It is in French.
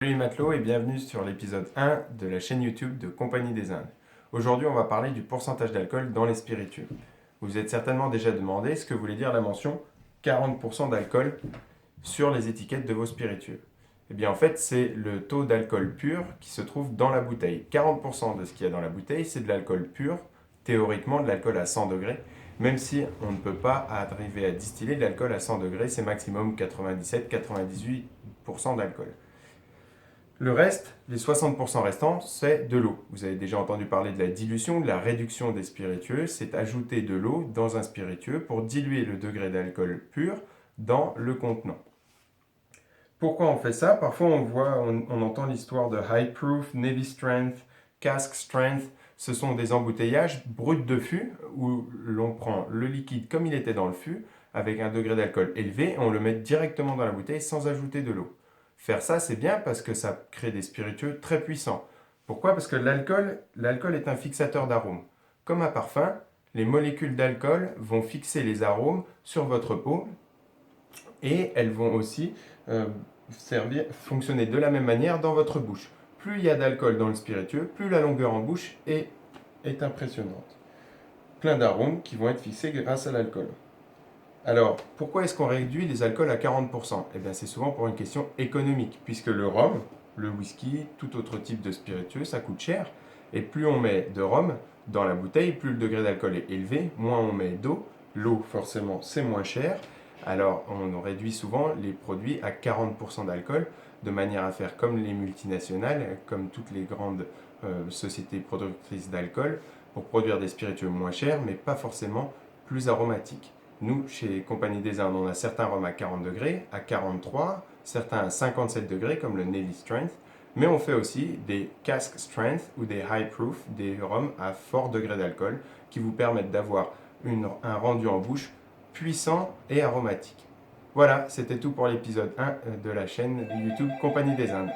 Salut les matelots et bienvenue sur l'épisode 1 de la chaîne YouTube de Compagnie des Indes. Aujourd'hui, on va parler du pourcentage d'alcool dans les spiritueux. Vous êtes certainement déjà demandé ce que voulait dire la mention 40% d'alcool sur les étiquettes de vos spiritueux. Eh bien, en fait, c'est le taux d'alcool pur qui se trouve dans la bouteille. 40% de ce qu'il y a dans la bouteille, c'est de l'alcool pur, théoriquement de l'alcool à 100 degrés, même si on ne peut pas arriver à distiller de l'alcool à 100 degrés, c'est maximum 97-98% d'alcool. Le reste, les 60% restants, c'est de l'eau. Vous avez déjà entendu parler de la dilution, de la réduction des spiritueux. C'est ajouter de l'eau dans un spiritueux pour diluer le degré d'alcool pur dans le contenant. Pourquoi on fait ça? Parfois on entend l'histoire de high proof, navy strength, cask strength. Ce sont des embouteillages bruts de fût où l'on prend le liquide comme il était dans le fût avec un degré d'alcool élevé et on le met directement dans la bouteille sans ajouter de l'eau. Faire ça, c'est bien parce que ça crée des spiritueux très puissants. Pourquoi? Parce que l'alcool est un fixateur d'arômes. Comme un parfum, les molécules d'alcool vont fixer les arômes sur votre peau et elles vont aussi fonctionner de la même manière dans votre bouche. Plus il y a d'alcool dans le spiritueux, plus la longueur en bouche est impressionnante. Plein d'arômes qui vont être fixés grâce à l'alcool. Alors, pourquoi est-ce qu'on réduit les alcools à 40%? Eh bien, c'est souvent pour une question économique, puisque le rhum, le whisky, tout autre type de spiritueux, ça coûte cher. Et plus on met de rhum dans la bouteille, plus le degré d'alcool est élevé, moins on met d'eau. L'eau, forcément, c'est moins cher. Alors, on réduit souvent les produits à 40% d'alcool, de manière à faire comme les multinationales, comme toutes les grandes sociétés productrices d'alcool, pour produire des spiritueux moins chers, mais pas forcément plus aromatiques. Nous, chez Compagnie des Indes, on a certains rhums à 40 degrés, à 43, certains à 57 degrés, comme le Navy Strength, mais on fait aussi des Cask Strength ou des High Proof, des rhums à fort degré d'alcool, qui vous permettent d'avoir un rendu en bouche puissant et aromatique. Voilà, c'était tout pour l'épisode 1 de la chaîne YouTube Compagnie des Indes.